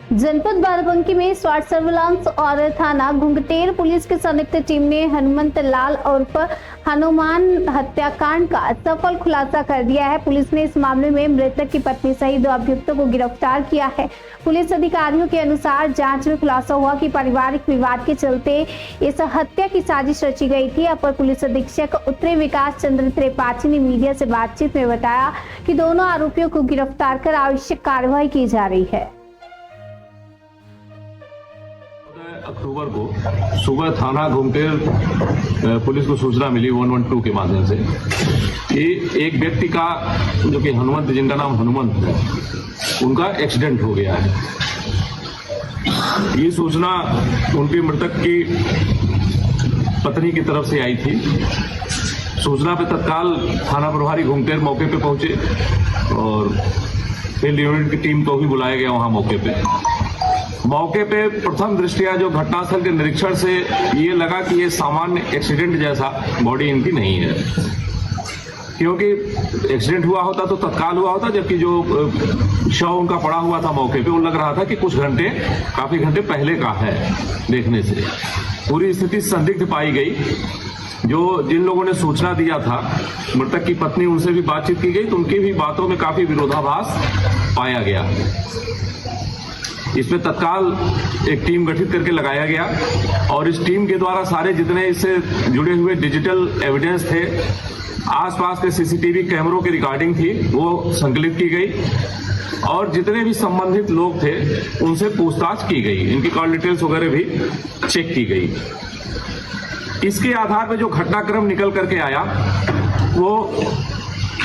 जनपद बाराबंकी में स्वाट सर्विलांस और थाना घुंघटेर पुलिस की संयुक्त टीम ने हनुमंत लाल उर्फ हनुमान हत्याकांड का सफल खुलासा कर दिया है। पुलिस ने इस मामले में मृतक की पत्नी सहित 2 अभियुक्तों को गिरफ्तार किया है। पुलिस अधिकारियों के अनुसार जांच में खुलासा हुआ कि पारिवारिक विवाद के चलते इस हत्या की साजिश रची गई थी। अपर पुलिस अधीक्षक उत्तरी विकास चंद्र त्रिपाठी ने मीडिया से बातचीत में बताया कि दोनों आरोपियों को गिरफ्तार कर आवश्यक कार्रवाई की जा रही है। अक्टूबर को सुबह थाना घुंघटेर पुलिस को सूचना मिली 112 के माध्यम से कि एक व्यक्ति का जो कि हनुमंत, जिनका नाम हनुमंत है, उनका एक्सीडेंट हो गया है। ये सूचना उनकी मृतक की पत्नी की तरफ से आई थी। सूचना पे तत्काल थाना प्रभारी घुंघटेर मौके पे पहुंचे और फील्ड यूनिट की टीम को भी बुलाया गया वहां मौके पे प्रथम दृष्टया जो घटनास्थल के निरीक्षण से ये लगा कि ये सामान्य एक्सीडेंट जैसा बॉडी इनकी नहीं है, क्योंकि एक्सीडेंट हुआ होता तो तत्काल हुआ होता, जबकि जो शव उनका पड़ा हुआ था मौके पे वो लग रहा था कि काफी घंटे पहले का है। देखने से पूरी स्थिति संदिग्ध पाई गई। जिन लोगों ने सूचना दिया था मृतक की पत्नी, उनसे भी बातचीत की गई तो उनकी भी बातों में काफी विरोधाभास पाया गया। इसमें तत्काल एक टीम गठित करके लगाया गया और इस टीम के द्वारा सारे जितने इससे जुड़े हुए डिजिटल एविडेंस थे, आसपास के सीसीटीवी कैमरों की रिकॉर्डिंग थी, वो संकलित की गई और जितने भी संबंधित लोग थे उनसे पूछताछ की गई। इनकी कॉल डिटेल्स वगैरह भी चेक की गई। इसके आधार पर जो घटनाक्रम निकल करके आया वो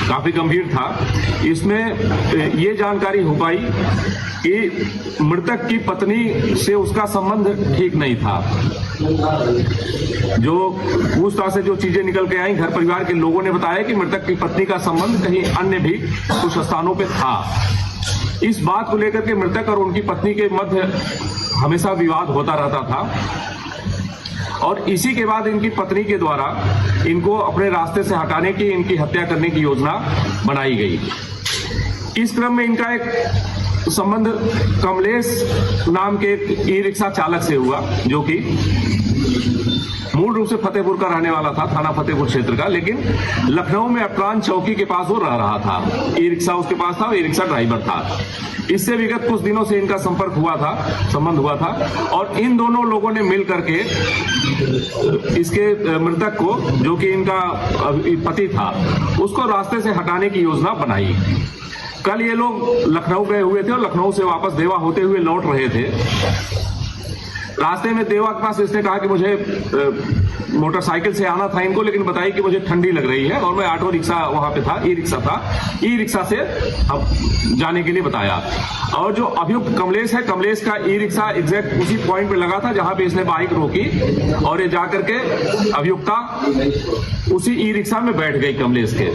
काफी गंभीर था। इसमें ये जानकारी हो पाई कि मृतक की पत्नी से उसका संबंध ठीक नहीं था। जो पूछताछ से जो चीजें निकल के आई, घर परिवार के लोगों ने बताया कि मृतक की पत्नी का संबंध कहीं अन्य भी कुछ स्थानों पे था। इस बात को लेकर के मृतक और उनकी पत्नी के मध्य हमेशा विवाद होता रहता था और इसी के बाद इनकी पत्नी के द्वारा इनको अपने रास्ते से हटाने की, इनकी हत्या करने की योजना बनाई गई। इस क्रम में इनका एक संबंध कमलेश नाम के एक ई रिक्शा चालक से हुआ, जो कि मूल रूप से फतेहपुर का रहने वाला था, थाना फतेहपुर क्षेत्र का, लेकिन लखनऊ में अपरान चौकी के पास वो रह रहा था। ई रिक्शा उसके पास था, ई रिक्शा ड्राइवर था। इससे विगत कुछ दिनों से इनका संबंध हुआ था और इन दोनों लोगों ने मिल करके इसके मृतक को, जो कि इनका पति था, उसको रास्ते से हटाने की योजना बनाई। कल ये लोग लखनऊ गए हुए थे और लखनऊ से वापस देवा होते हुए लौट रहे थे। रास्ते में देवा के पास इसने कहा कि मुझे मोटरसाइकिल से आना था इनको, लेकिन बताई कि मुझे ठंडी लग रही है और मैं ऑटो रिक्शा वहां पे था, ई रिक्शा था, ई रिक्शा से अब जाने के लिए बताया। और जो अभियुक्त कमलेश है, कमलेश का ई रिक्शा एग्जैक्ट उसी पॉइंट पे लगा था जहां पे इसने बाइक रोकी और ये जाकर के अभियुक्ता उसी ई रिक्शा में बैठ गई कमलेश के।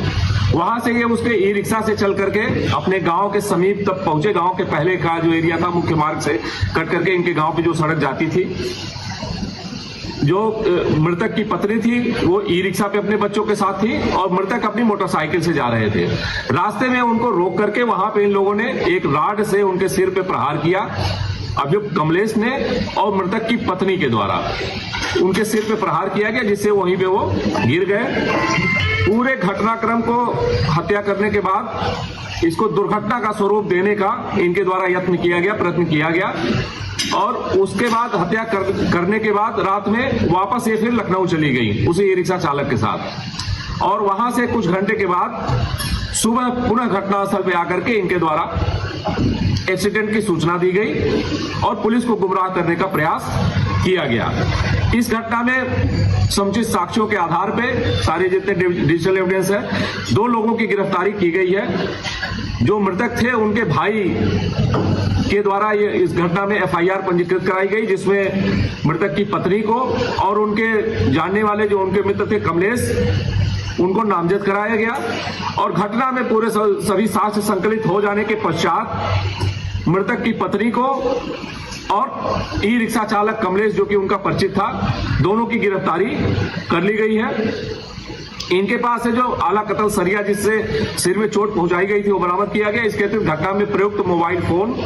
वहां से ये उसके ई रिक्शा से चल करके अपने गांव के समीप तक पहुंचे। गांव के पहले का जो एरिया था, मुख्य मार्ग से कट करके इनके गांव पे जो सड़क जाती थी, जो मृतक की पत्नी थी वो ई रिक्शा पे अपने बच्चों के साथ थी और मृतक अपनी मोटरसाइकिल से जा रहे थे। रास्ते में उनको रोक करके वहां पे इन लोगों ने एक राड से उनके सिर पे प्रहार किया, अभियुक्त कमलेश ने और मृतक की पत्नी के द्वारा उनके सिर पे प्रहार किया गया, जिससे वहीं पे वो गिर गए। पूरे घटनाक्रम को हत्या करने के बाद इसको दुर्घटना का स्वरूप देने का इनके द्वारा प्रयत्न किया गया और उसके बाद हत्या करने के बाद रात में वापस ये फिर लखनऊ चली गई उसी ई रिक्शा चालक के साथ। और वहां से कुछ घंटे के बाद सुबह पुनः घटनास्थल पे आकर के इनके द्वारा एक्सीडेंट की सूचना दी गई और पुलिस को गुमराह करने का प्रयास किया गया। इस घटना में समुचित साक्ष्यों के आधार पे सारे जितने डिजिटल एविडेंस है, 2 लोगों की गिरफ्तारी की गई है। जो मृतक थे उनके भाई के द्वारा ये इस घटना में एफआईआर पंजीकृत कराई गई, जिसमें मृतक की पत्नी को और उनके जानने वाले जो उनके मित्र थे कमलेश, उनको नामजद कराया गया। और घटना में पूरे सभी साक्ष्य संकलित हो जाने के पश्चात मृतक की पत्नी को और ई रिक्शा चालक कमलेश, जो कि उनका परिचित था, दोनों की गिरफ्तारी कर ली गई है। इनके पास से जो आला कतल सरिया जिससे सिर में चोट पहुंचाई गई थी वो बरामद किया गया। इसके अतिरिक्त घटना में प्रयुक्त मोबाइल फोन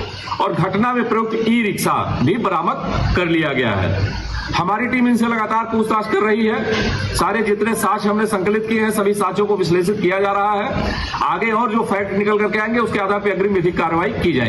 और घटना में प्रयुक्त ई रिक्शा भी बरामद कर लिया गया है। हमारी टीम इनसे लगातार पूछताछ कर रही है। सारे जितने साक्ष्य हमने संकलित किए हैं सभी साक्ष्यों को विश्लेषित किया जा रहा है। आगे और जो फैक्ट निकल करके आएंगे उसके आधार पर अग्रिम विधिक कार्रवाई की जाएगी।